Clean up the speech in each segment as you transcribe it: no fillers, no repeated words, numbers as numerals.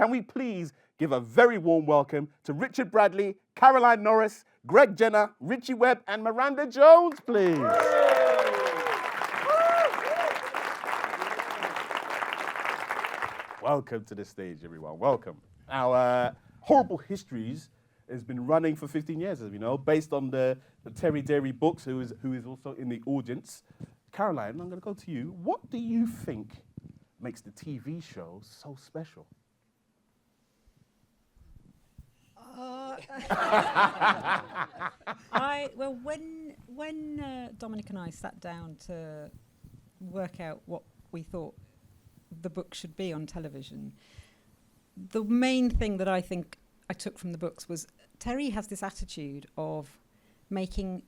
can we please give a very warm welcome to Richard Bradley, Caroline Norris, Greg Jenner, Richie Webb, and Miranda Jones, please. Welcome to the stage, everyone. Welcome. Now, Horrible Histories has been running for 15 years, as we know, based on the Terry Derry books, who is also in the audience. Caroline, I'm going to go to you. What do you think makes the TV show so special? When Dominic and I sat down to work out what we thought the book should be on television, the main thing that I think I took from the books was Terry has this attitude of making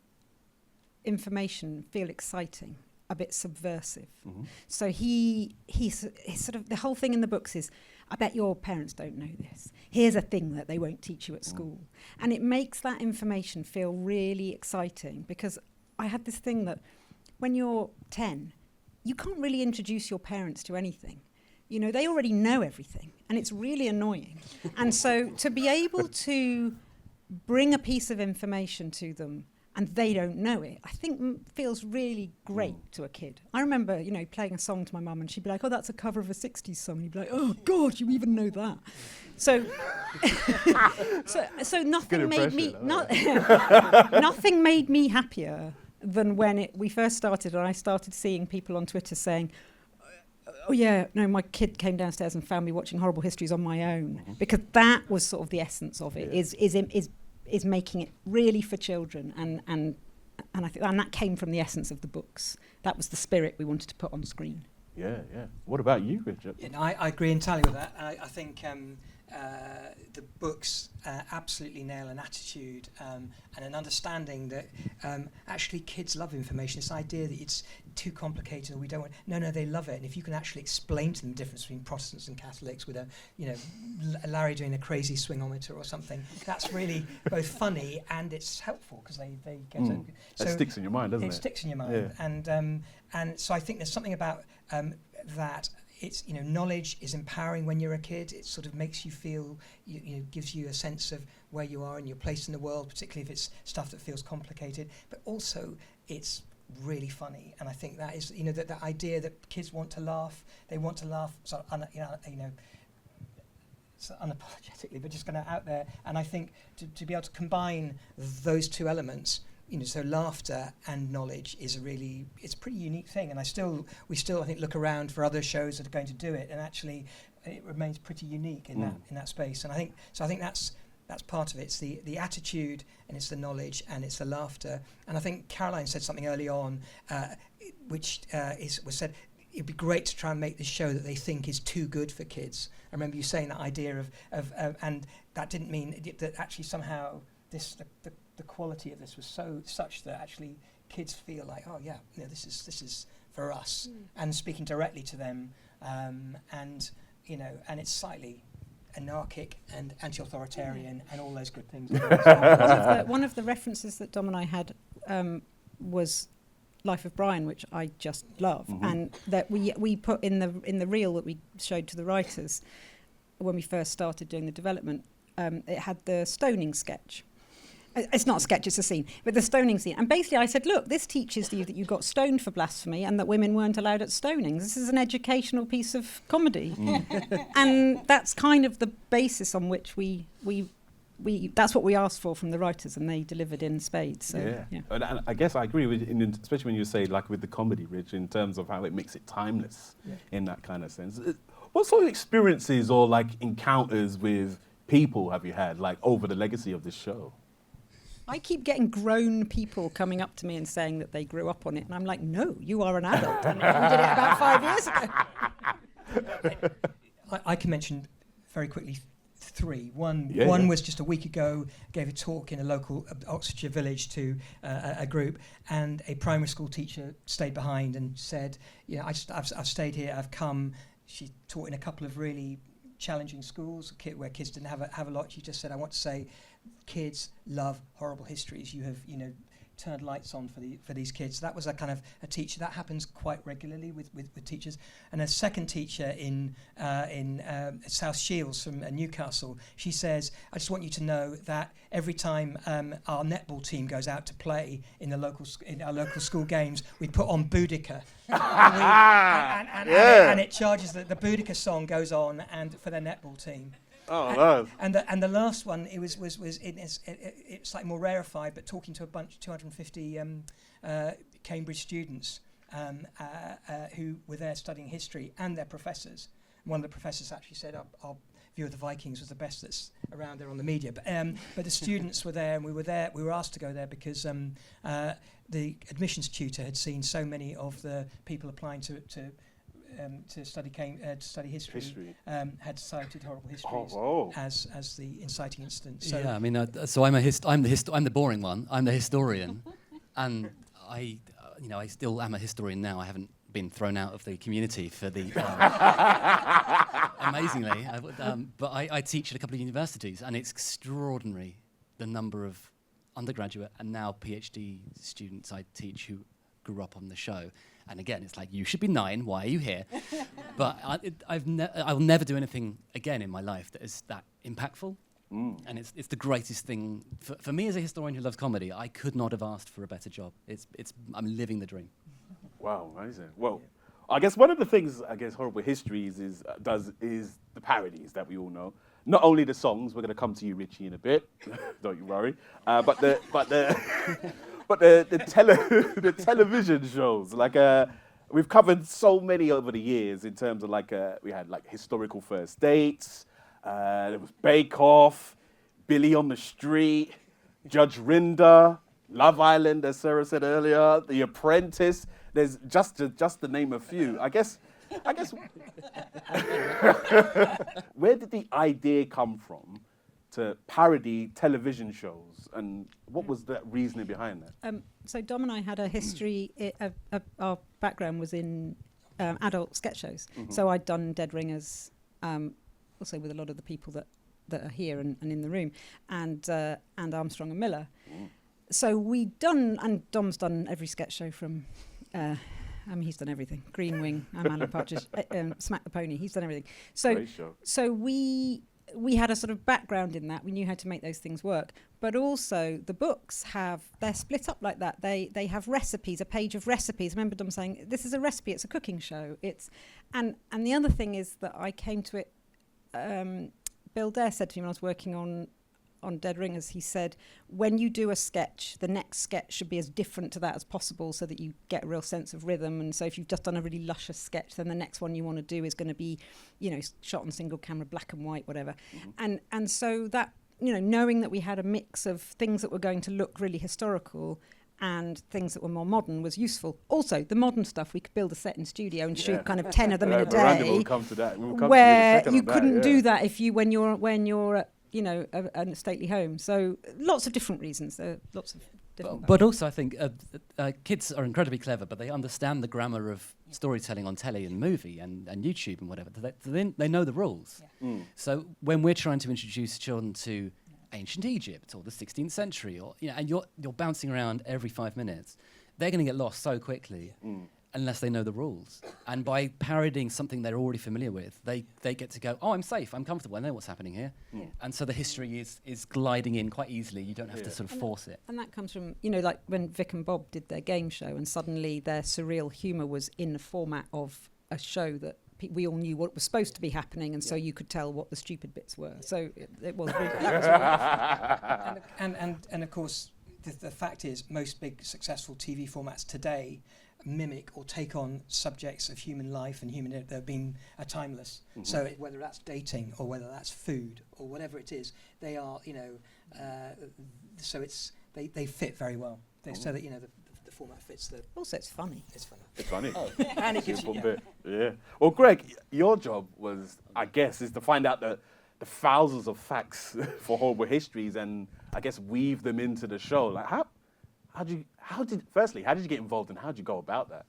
information feel exciting, a bit subversive. Mm-hmm. So he's sort of, the whole thing in the books is, I bet your parents don't know this. Here's a thing that they won't teach you at school. And it makes that information feel really exciting, because I had this thing that when you're 10, you can't really introduce your parents to anything. You know, they already know everything, and it's really annoying. And so to be able to bring a piece of information to them and they don't know it, I think feels really great to a kid. I remember, you know, playing a song to my mum and she'd be like, oh, that's a cover of a 60s song. And you'd be like, oh, God, you even know that. So so nothing made me nothing made me happier than when we first started and I started seeing people on Twitter saying, oh yeah, no, my kid came downstairs and found me watching Horrible Histories on my own, because that was sort of the essence of it, is making it really for children, and I think that came from the essence of the books. That was the spirit we wanted to put on screen. Yeah. What about you, Richard? Yeah, no, I agree entirely with that. I think the books absolutely nail an attitude and an understanding that actually kids love information. This idea that it's too complicated or we don't want... No, they love it. And if you can actually explain to them the difference between Protestants and Catholics with Larry doing a crazy swingometer or something, that's really both funny and it's helpful, because they get it. So that sticks in your mind, doesn't it? It sticks in your mind. Yeah. And so I think there's something about that. It's, you know, knowledge is empowering when you're a kid. It sort of makes you feel, gives you a sense of where you are and your place in the world, particularly if it's stuff that feels complicated. But also, it's really funny, and I think that is, that idea that kids want to laugh. They want to laugh, sort of, so unapologetically, but just kind of out there. And I think to be able to combine those two elements, so laughter and knowledge is it's a pretty unique thing, and we still I think look around for other shows that are going to do it, and actually it remains pretty unique in that space. And I think that's part of it. It's the attitude, and it's the knowledge, and it's the laughter. And I think Caroline said something early on, which was said, it'd be great to try and make this show that they think is too good for kids. I remember you saying that idea of and that didn't mean that actually somehow the quality of this was such that actually kids feel like, oh yeah, this is for us, and speaking directly to them, and it's slightly anarchic and anti-authoritarian and all those good things. One of the references that Dom and I had was Life of Brian, which I just love, and that we put in the reel that we showed to the writers when we first started doing the development. It had the stoning sketch. It's not a sketch, it's a scene, but the stoning scene. And basically I said, look, this teaches you that you got stoned for blasphemy and that women weren't allowed at stonings. This is an educational piece of comedy. And that's kind of the basis on which we that's what we asked for from the writers, and they delivered in spades. So, yeah. And I guess I agree with, especially when you say, like with the comedy, Rich, in terms of how it makes it timeless in that kind of sense. What sort of experiences or like encounters with people have you had, like over the legacy of this show? I keep getting grown people coming up to me and saying that they grew up on it, and I'm like, no, you are an adult, and you did it about 5 years ago. I can mention very quickly 3. One was just a week ago, gave a talk in a local Oxfordshire village to a group, and a primary school teacher stayed behind and said, I've stayed here, I've come. She taught in a couple of really challenging schools where kids didn't have a lot. She just said, I want to say, kids love Horrible Histories. You have, turned lights on for these kids. That was a kind of a teacher that happens quite regularly with teachers. And a second teacher in South Shields from Newcastle, she says, I just want you to know that every time our netball team goes out to play in our local school games, we put on Boudica. and it charges the Boudica song goes on and for their netball team. Oh, nice. And the last one, it's like more rarefied, but talking to a bunch, 250 Cambridge students who were there studying history and their professors. One of the professors actually said, our view of the Vikings was the best that's around there on the media. But the students were there, and we were asked to go there because the admissions tutor had seen so many of the people applying to study history. Had cited Horrible Histories as the inciting incident. So yeah, I mean, so I'm the boring one. I'm the historian, and I still am a historian now. I haven't been thrown out of the community for the amazingly, but I teach at a couple of universities, and it's extraordinary the number of undergraduate and now PhD students I teach who grew up on the show. And again, it's like, you should be 9, why are you here? But I will never do anything again in my life that is that impactful. And it's the greatest thing. For me as a historian who loves comedy, I could not have asked for a better job. I'm living the dream. Wow, amazing. Well, I guess one of the things Horrible Histories does is the parodies that we all know. Not only the songs, we're going to come to you, Richie, in a bit. Don't you worry. But the television shows, like we've covered so many over the years in terms of we had like Historical First Dates, there was Bake Off, Billy on the Street, Judge Rinder, Love Island, as Sarah said earlier, The Apprentice. There's just to name a few. I guess. Where did the idea come from to parody television shows, and what was the reasoning behind that? So Dom and I had a history. Our background was in adult sketch shows. Mm-hmm. So I'd done Dead Ringers, also with a lot of the people that are here and in the room, and Armstrong and Miller. Mm. So we'd done, and Dom's done every sketch show from. He's done everything. Green Wing, I'm Alan Partridge, Smack the Pony. He's done everything. So we had a sort of background in that. We knew how to make those things work. But also the books they're split up like that. They have recipes, a page of recipes. I remember Dom saying, this is a recipe, it's a cooking show. And the other thing is that I came to it, Bill Dare said to me when I was working on Dead Ringers, he said, when you do a sketch, the next sketch should be as different to that as possible so that you get a real sense of rhythm. And so if you've just done a really luscious sketch, then the next one you want to do is going to be, shot on single camera, black and white, whatever. Mm-hmm. And so that, knowing that we had a mix of things that were going to look really historical and things that were more modern was useful. Also, the modern stuff, we could build a set in studio and shoot kind of 10 of them in a day. Miranda will come to that. Where you couldn't do that if when you're at a stately home. So lots of different reasons. Lots of different. But also, I think kids are incredibly clever, but they understand the grammar of storytelling on telly and movie and YouTube and whatever. They know the rules. Yeah. Mm. So when we're trying to introduce children to ancient Egypt or the 16th century, and you're bouncing around every 5 minutes, they're going to get lost so quickly. Unless they know the rules. And by parodying something they're already familiar with, they get to go, I'm safe, I'm comfortable, I know what's happening here. Yeah. And so the history is gliding in quite easily. You don't have to sort of force it. And that comes from, like when Vic and Bob did their game show and suddenly their surreal humour was in the format of a show that we all knew what was supposed to be happening, and so you could tell what the stupid bits were. So it was really... and of course, the fact is, most big successful TV formats today mimic or take on subjects of human life and human that have been timeless. Mm-hmm. So whether that's dating or whether that's food or whatever it is, they are, so they fit very well. So that the format fits the. Also, it's funny. It's funny. It's funny. And it gives you. Bit. Yeah. Well, Greg, your job was, I guess, is to find out the thousands of facts for Horrible Histories and I guess weave them into the show. Like how did you get involved and how did you go about that?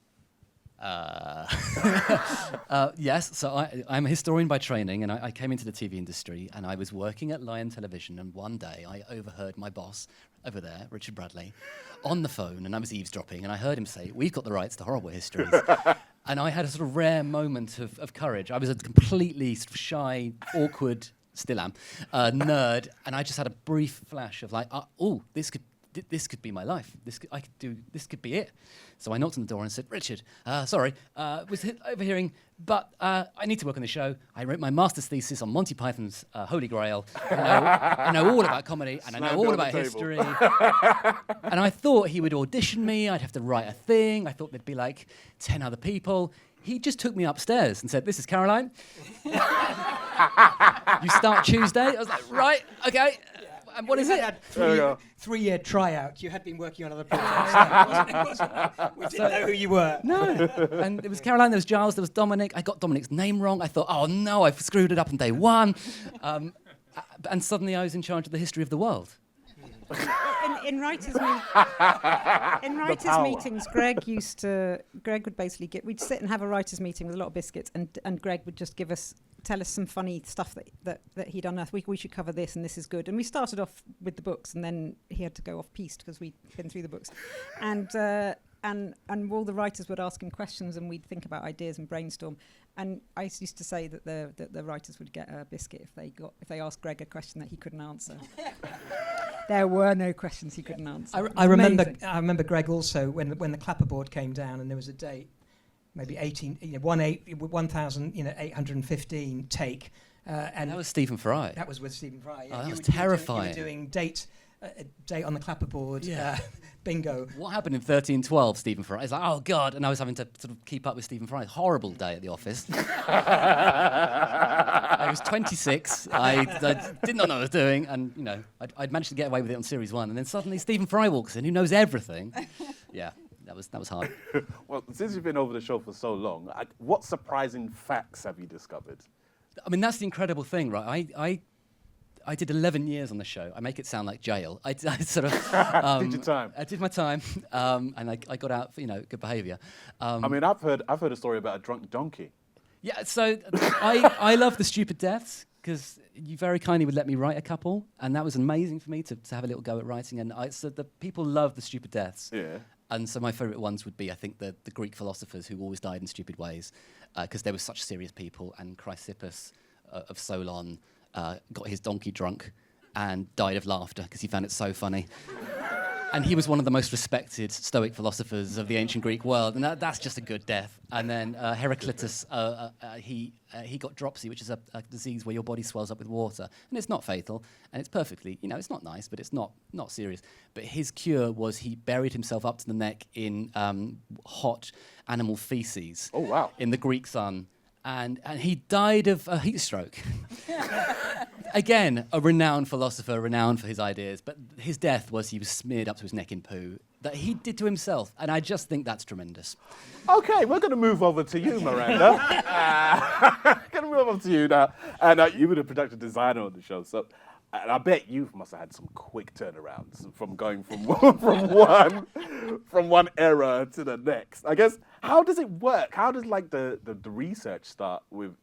Yes, so I'm a historian by training, and I came into the TV industry, and I was working at Lion Television, and one day I overheard my boss over there, Richard Bradley, on the phone, and I was eavesdropping, and I heard him say, "We've got the rights to Horrible Histories." And I had a sort of rare moment of courage. I was a completely sort of shy, awkward, still am, nerd, and I just had a brief flash of like, oh, this could be my life. This could be it. So I knocked on the door and said, "Richard, sorry, was overhearing, but I need to work on the show. I wrote my master's thesis on Monty Python's Holy Grail. I know all about comedy, and I know all about history." And I thought he would audition me. I'd have to write a thing. I thought there'd be like 10 other people. He just took me upstairs and said, "This is Caroline. You start Tuesday." I was like, "Right, okay." And what is it? Had 3-year tryout. You had been working on other projects. We didn't know who you were. No. And it was Caroline, there was Giles, there was Dominic. I got Dominic's name wrong. I thought, oh no, I've screwed it up on day one. And suddenly I was in charge of the history of the world. In writers' meetings, Greg would basically we'd sit and have a writers' meeting with a lot of biscuits, and Greg would just tell us some funny stuff that he'd unearthed. We should cover this, and this is good. And we started off with the books, and then he had to go off piste because we'd been through the books. And all the writers would ask him questions, and we'd think about ideas and brainstorm. And I used to say that the writers would get a biscuit if they asked Greg a question that he couldn't answer. There were no questions he couldn't answer. I remember Greg also when the clapperboard came down, and there was a date, maybe 1,815 take. And that was Stephen Fry. That was with Stephen Fry. Yeah. Oh, that was terrifying. You were doing date on the clapperboard. Yeah. Bingo. What happened in 1312, Stephen Fry? It's like, oh God, and I was having to sort of keep up with Stephen Fry. Horrible day at the office. I was 26. I did not know what I was doing, and I'd managed to get away with it on series 1, and then suddenly Stephen Fry walks in, who knows everything. Yeah, that was hard. Well, since you've been over the show for so long, what surprising facts have you discovered? I mean, that's the incredible thing, right? I did 11 years on the show. I make it sound like jail. I sort of did your time. I did my time, and I got out for good behaviour. I mean, I've heard a story about a drunk donkey. Yeah, so I love the stupid deaths because you very kindly would let me write a couple, and that was amazing for me to have a little go at writing. And so the people love the stupid deaths. Yeah. And so my favourite ones would be, I think, the Greek philosophers who always died in stupid ways, because they were such serious people. And Chrysippus of Solon got his donkey drunk and died of laughter because he found it so funny. And he was one of the most respected Stoic philosophers of the ancient Greek world, and that's just a good death. And then Heraclitus, he got dropsy, which is a disease where your body swells up with water, and it's not fatal, and it's perfectly, it's not nice, but it's not serious. But his cure was he buried himself up to the neck in hot animal feces. Oh wow! In the Greek sun, and he died of a heat stroke. Again, a renowned philosopher, renowned for his ideas, but his death was he was smeared up to his neck in poo that he did to himself, and I just think that's tremendous. Okay, we're going to move over to you, Miranda. Going to move over to you now, and you were the production designer on the show, so and I bet you must have had some quick turnarounds from going from one era to the next. I guess, how does it work? How does the research start with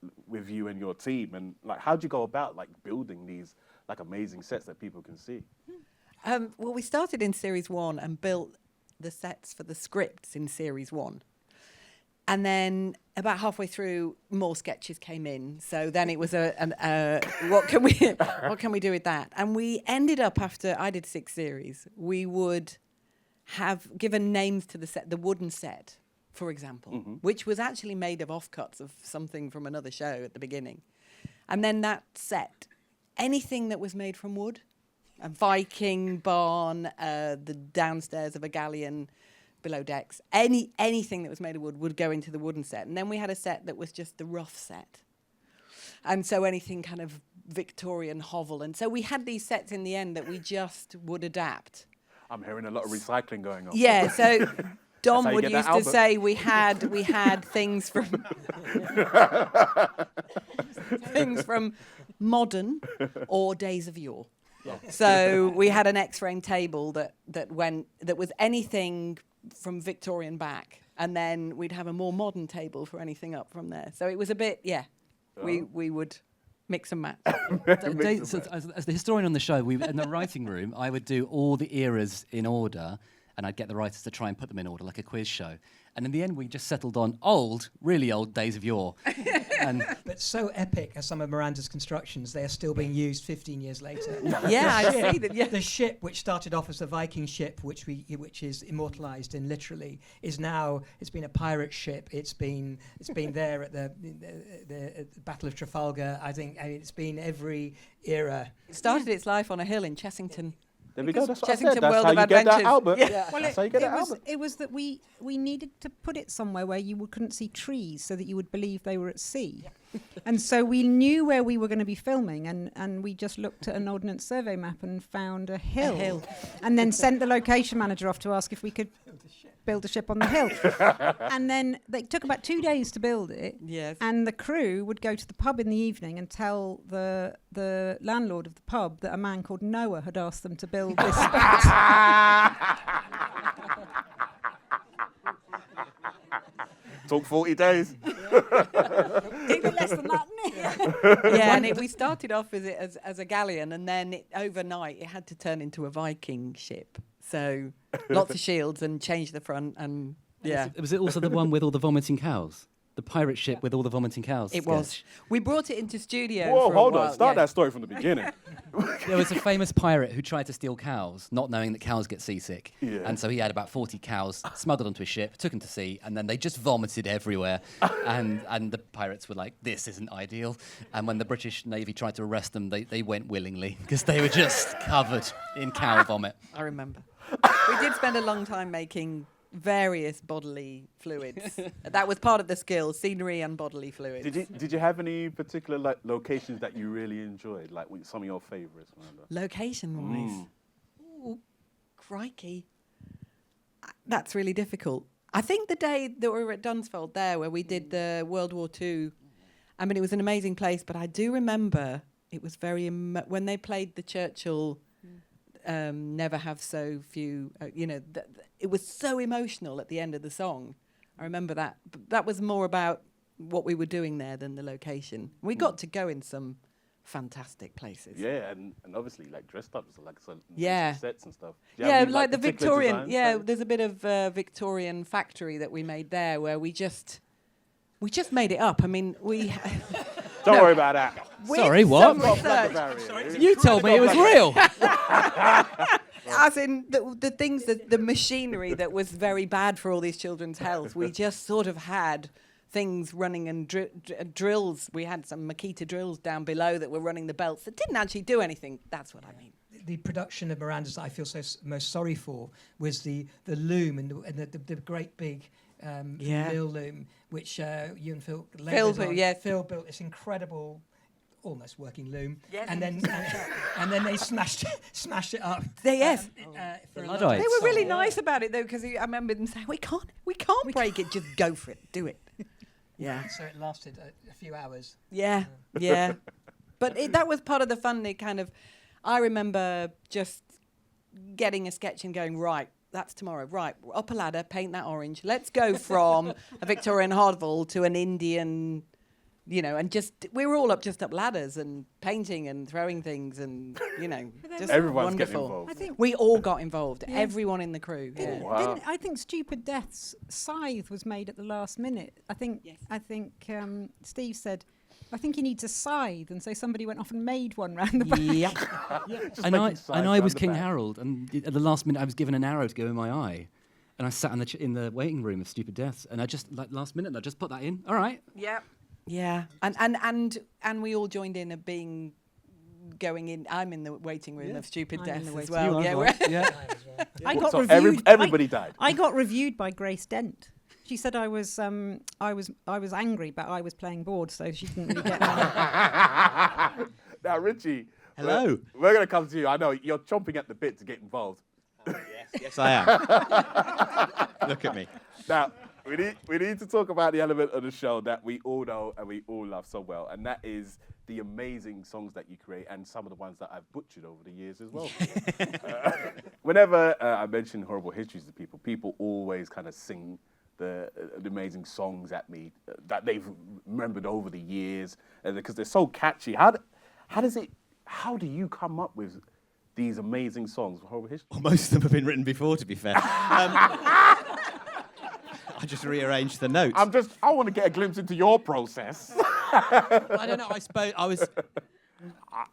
you and your team, and how do you go about building these amazing sets that people can see? Well, we started in series 1 and built the sets for the scripts in series 1. And then about halfway through, more sketches came in. So then it was what can we do with that? And we ended up, after I did 6 series, we would have given names to the set, the wooden set, for example, which was actually made of offcuts of something from another show at the beginning. And then that set, anything that was made from wood, a Viking barn, the downstairs of a galleon, below decks, anything that was made of wood would go into the wooden set. And then we had a set that was just the rough set. And so anything kind of Victorian hovel. And so we had these sets in the end that we just would adapt. I'm hearing a lot of recycling going on. Yeah, so Dom would used to say we had things from modern or days of yore. Yeah. So we had an X-frame table that was anything from Victorian back and then we'd have a more modern table for anything up from there. So it was a bit, we would mix and match. As the historian on the show, in the writing room, I would do all the eras in order, and I'd get the writers to try and put them in order, like a quiz show. And in the end, we just settled on really old days of yore. But so epic as some of Miranda's constructions, they are still being used 15 years later. Yeah, I see that. Yeah. The ship, which started off as a Viking ship, which is immortalised in literally, is now, it's been a pirate ship. It's been there at the Battle of Trafalgar. I mean, it's been every era. It started its life on a hill in Chessington. There we go. That's what I Chessington said. That's World how of you get that Adventures. album. Yeah. Well, That's how you get that album. it was that we needed to put it somewhere where you couldn't see trees so that you would believe they were at sea. And so we knew where we were going to be filming, and we just looked at an ordnance survey map and found a hill. And then sent the location manager off to ask if we could build a ship on the hill. And then they took about 2 days to build it. Yes. And the crew would go to the pub in the evening and tell the landlord of the pub that a man called Noah had asked them to build this boat. Took 40 days. Even less than that, didn't it? Yeah, and we started off as a galleon, and then overnight it had to turn into a Viking ship. So lots of shields and change the front, and yeah. Was it also the one with all the vomiting cows? The pirate ship with all the vomiting cows? It was. We brought it into studio. Whoa, for a hold while, on. Start that story from the beginning. There was a famous pirate who tried to steal cows, not knowing that cows get seasick. Yeah. And so he had about 40 cows smuggled onto his ship, took them to sea, and then they just vomited everywhere. and the pirates were like, this isn't ideal. And when the British Navy tried to arrest them, they went willingly because they were just covered in cow vomit. I remember. We did spend a long time making various bodily fluids. That was part of the skill, scenery and bodily fluids. Did you have any particular locations that you really enjoyed, like some of your favourites? Location-wise? Ooh, crikey. That's really difficult. I think the day that we were at Dunsfold there, where we did the World War II, I mean, it was an amazing place, but I do remember it was very, when they played the Churchill Never Have So Few, it was so emotional at the end of the song. I remember that. But that was more about what we were doing there than the location. We got to go in some fantastic places. Yeah, and obviously like dressed up, so like some sets and stuff. Yeah, like the Victorian. Yeah, there's a bit of Victorian factory that we made there where we just made it up. I mean, we. Don't worry about that. Sorry, what? You told me it was real. As in the things, the machinery that was very bad for all these children's health. We just sort of had things running and drills. We had some Makita drills down below that were running the belts that didn't actually do anything. That's what I mean. The production of Miranda's that I feel most sorry for was the loom and the great big mill loom, which you and Phil laboured on. Phil built this incredible, almost working loom, and then they smashed it up. For they were really nice about it though, because I remember them saying, "We can't break it. Just go for it. Do it." Yeah. So it lasted a few hours. Yeah. But that was part of the fun. It kind of, I remember just getting a sketch and going, right, that's tomorrow. Right, up a ladder, paint that orange. Let's go from a Victorian hovel to an Indian, and just we were all up ladders and painting and throwing things and just everyone's wonderful. getting involved. I think We all got involved. Everyone in the crew. Didn't- wow. didn't- I think Stupid Death's scythe was made at the last minute. I think Steve said, I think he needs a scythe, and so somebody went off and made one round the back. Yep. And I was King Harold, and at the last minute I was given an arrow to go in my eye, and I sat in the waiting room of Stupid Deaths, and I just last minute I just put that in. All right. Yep. Yeah. And we all joined in going in. I'm in the waiting room of Stupid I'm in Deaths the as waiting well. Yeah. I got So reviewed. everybody died. I got reviewed by Grace Dent. She said I was angry, but I was playing board, so she didn't really get me. Now, Richie. Hello. We're going to come to you. I know you're chomping at the bit to get involved. Yes, I am. Look at me. Now, we need to talk about the element of the show that we all know and we all love so well, and that is the amazing songs that you create and some of the ones that I've butchered over the years as well. Whenever I mention Horrible Histories to people always kind of sing the amazing songs at me that they've remembered over the years, because they're so catchy. How do you come up with these amazing songs for Horrible History? Well, most of them have been written before, to be fair. I just rearranged the notes. I want to get a glimpse into your process. I don't know. I suppose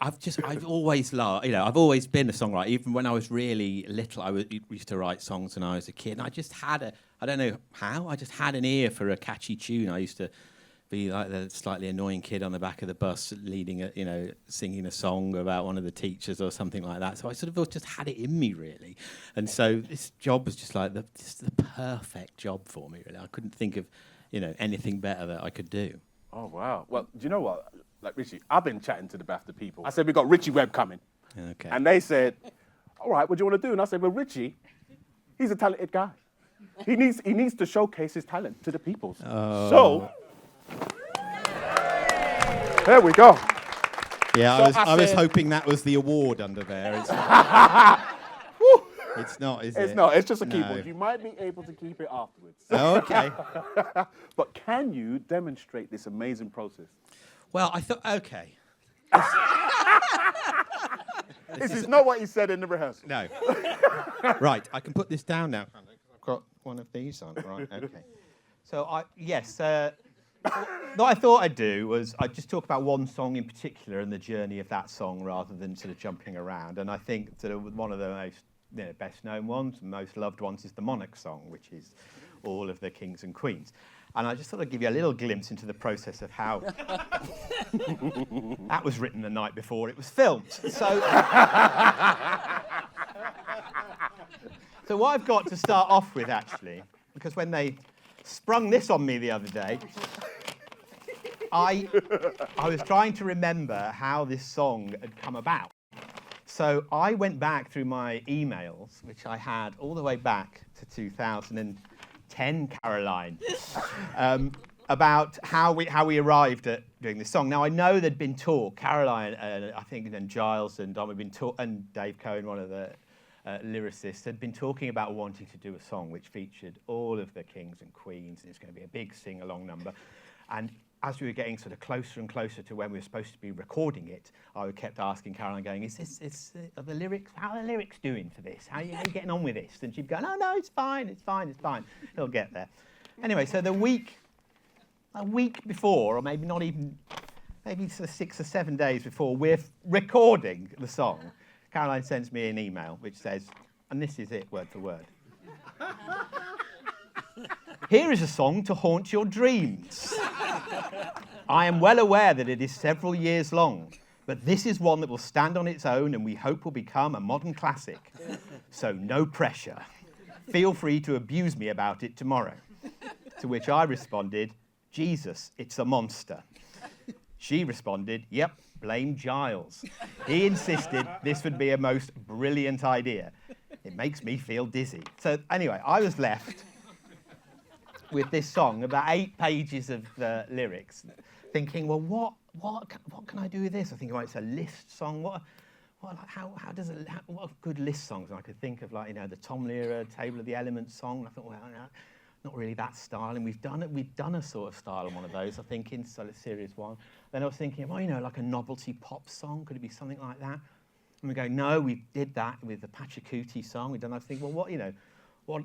I've always loved, I've always been a songwriter. Even when I was really little, I used to write songs when I was a kid. And I just had I don't know how, I just had an ear for a catchy tune. I used to be like the slightly annoying kid on the back of the bus singing a song about one of the teachers or something like that. So I sort of just had it in me, really. And so this job was just like the perfect job for me, really. I couldn't think of, anything better that I could do. Oh, wow. Well, do you know what? Like, Richie, I've been chatting to the BAFTA people. I said, we got Richie Webb coming. Okay. And they said, all right, what do you want to do? And I said, well, Richie, he's a talented guy. He needs to showcase his talent to the people. Oh. So, there we go. Yeah, So I was hoping that was the award under there. It's not, is it? It's not. It's just a No. keyboard. You might be able to keep it afterwards. Oh, okay. But can you demonstrate this amazing process? Well, I thought, okay. This is not what he said in the rehearsal. No. Right, I can put this down now. I've got one of these on. Right, okay. So, what I thought I'd do was I'd just talk about one song in particular and the journey of that song rather than sort of jumping around. And I think sort of one of the most best known ones, most loved ones is the Monarchs Song, which is all of the kings and queens. And I just thought I'd give you a little glimpse into the process of how that was written the night before it was filmed. So what I've got to start off with, actually, because when they sprung this on me the other day, I was trying to remember how this song had come about. So I went back through my emails, which I had all the way back to 2010, Caroline, about how we arrived at doing this song. Now, I know there'd been talk, Caroline, I think then Giles and Dom had been and Dave Cohen, one of the lyricists, had been talking about wanting to do a song which featured all of the kings and queens, and it's going to be a big sing-along number. And as we were getting sort of closer and closer to when we were supposed to be recording it, I kept asking Caroline, going, are the lyrics, how are the lyrics doing for this? How are you getting on with this? And she'd go, no, it's fine. It'll get there. Anyway, so a week before, or maybe not even, maybe sort of 6 or 7 days before we're recording the song, Caroline sends me an email which says, and this is it, word for word. Here is a song to haunt your dreams. I am well aware that it is several years long, but this is one that will stand on its own and we hope will become a modern classic. So no pressure. Feel free to abuse me about it tomorrow. To which I responded, Jesus, it's a monster. She responded, yep, blame Giles. He insisted this would be a most brilliant idea. It makes me feel dizzy. So anyway, I was left with this song, about 8 pages of lyrics, thinking, well, what can I do with this? I think, well, it's a list song. What good list songs? And I could think of, like, the Tom Lehrer Table of the Elements song. And I thought, well, not really that style. And we've done a sort of style on one of those, I think, in Series 1. Then I was thinking, well, like a novelty pop song. Could it be something like that? And we go, no, we did that with the Pachacuti song. We've done. I think, well,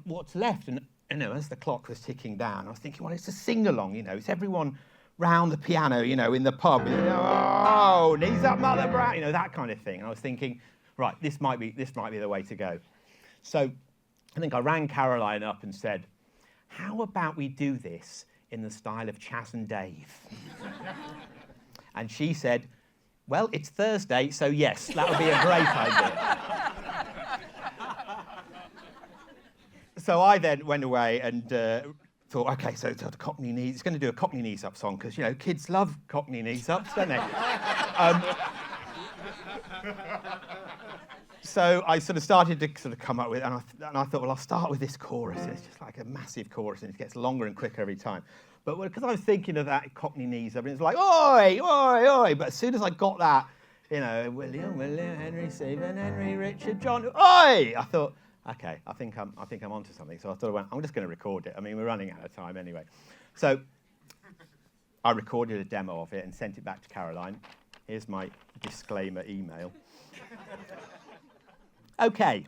what's left? And as the clock was ticking down, I was thinking, well, it's a sing-along, it's everyone round the piano, in the pub, oh, knees up, Mother Brown, that kind of thing. And I was thinking, right, this might be the way to go. So I think I rang Caroline up and said, how about we do this in the style of Chas and Dave? And she said, well, it's Thursday, so yes, that would be a great idea. So I then went away and thought, okay, so the Cockney Knees, it's going to do a Cockney Knees Up song, because, kids love Cockney Knees Ups, don't they? So I sort of started to sort of come up with, and I thought, well, I'll start with this chorus. And it's just like a massive chorus, and it gets longer and quicker every time. But because I was thinking of that Cockney Knees Up, and it's like, oi, oi, oi. But as soon as I got that, William, Henry, Stephen, Henry, Richard, John, oi! I thought, Okay, I think I'm onto something. So I thought, I'm just going to record it. I mean, we're running out of time anyway. So I recorded a demo of it and sent it back to Caroline. Here's my disclaimer email. Okay,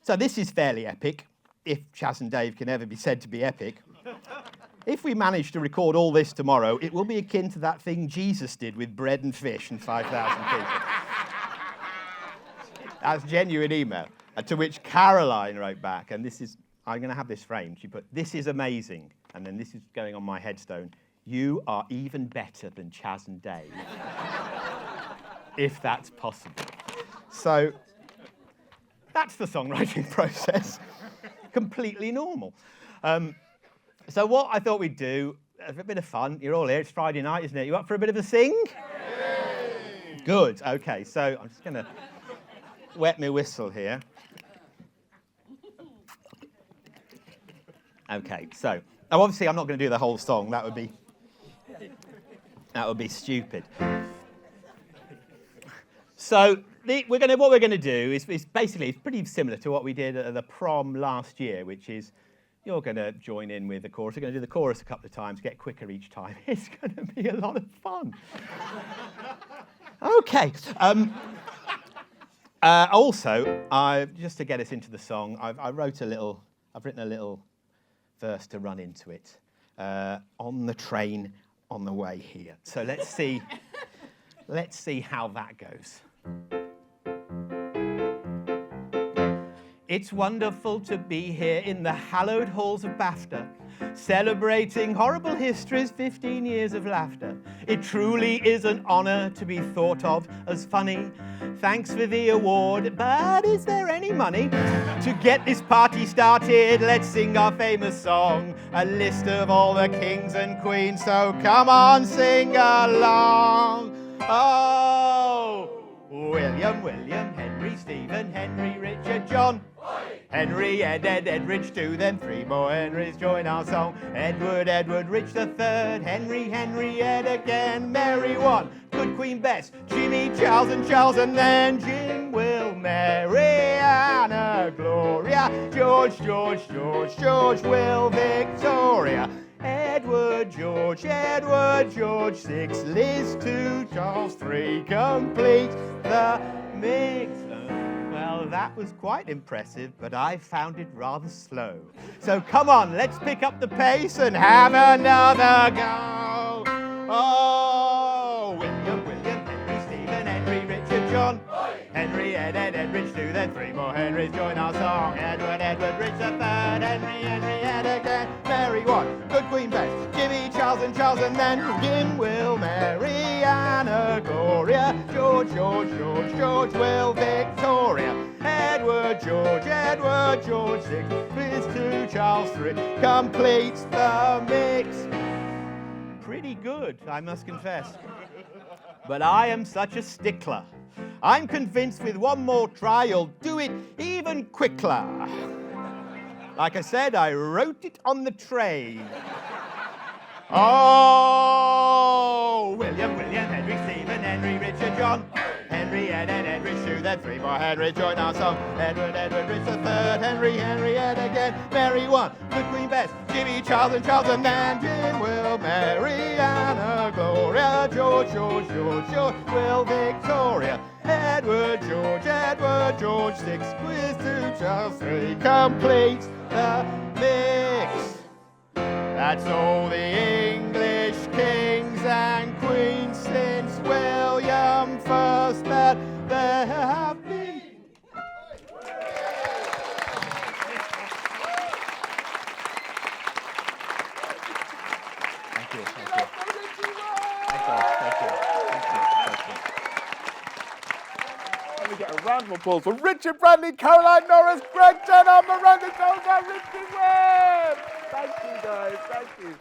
so this is fairly epic, if Chas and Dave can ever be said to be epic. If we manage to record all this tomorrow, it will be akin to that thing Jesus did with bread and fish and 5,000 people. That's genuine email. To which Caroline wrote back, and this is, I'm going to have this framed. She put, "This is amazing." And then this is going on my headstone. "You are even better than Chas and Dave." If that's possible. So that's the songwriting process. Completely normal. So what I thought we'd do, a bit of fun. You're all here. It's Friday night, isn't it? You up for a bit of a sing? Yay! Good. Okay, so I'm just going to wet my whistle here. Okay, so now obviously I'm not going to do the whole song. That would be stupid. So what we're going to do is basically it's pretty similar to what we did at the prom last year, which is you're going to join in with the chorus. We're going to do the chorus a couple of times, get quicker each time. It's going to be a lot of fun. Okay. Also, just to get us into the song, I've written a little verse to run into it on the train on the way here. So let's see how that goes. It's wonderful to be here in the hallowed halls of BAFTA, celebrating Horrible Histories, 15 years of laughter. It truly is an honour to be thought of as funny. Thanks for the award, but is there any money? To get this party started, let's sing our famous song, a list of all the kings and queens, so come on, sing along. Oh, William, Henry, Stephen, Henry, Richard, John. Henry, Ed, Edrich, 2, then 3 more Henrys join our song. Edward, Rich the 3rd, Henry, Ed again, Mary 1, good Queen Bess, Jimmy, Charles, and then Jim, Will, Mary, Anna, Gloria, George, Will, Victoria. Edward, George, 6, Liz, 2, Charles, 3, complete the mix. Well, that was quite impressive, but I found it rather slow. So come on, let's pick up the pace and have another go. Oh, William, Henry, Stephen, Henry, Richard, John. Henry, Ed, Edrich, 2, then 3 more Henrys join our song. Edward, Rich the 3rd, Henry, Ed again, Mary 1, good Queen Bess, Jimmy, Charles, and then Jim, Will, Mary, Anna, Gloria, George, Will, Victoria. Edward, George, 6, Liz, 2, Charles, 3, completes the mix. Pretty good, I must confess. But I am such a stickler. I'm convinced with one more try you'll do it even quicker. Like I said, I wrote it on the train. Oh, William, Henry, Stephen, Henry, Richard, John. Henry, Ed, Edrich, 2, then 3 more Henry join our song. Edward, Rich the 3rd, Henry, Ed again, Mary 1, good Queen Bess, Jimmy, Charles, and then Jim, Will, Mary, Anna, Gloria, George, Will, Victoria. Edward, George, 6, Quiz, 2, Charles, 3, completes the mix. That's all the English kings and queens since William first that there have been. Thank you. Let me get a round of applause for Richard Bradley, Caroline Norris, Greg Jenner, Miranda Jones, and Richie Webb. Thank you, guys. Thank you.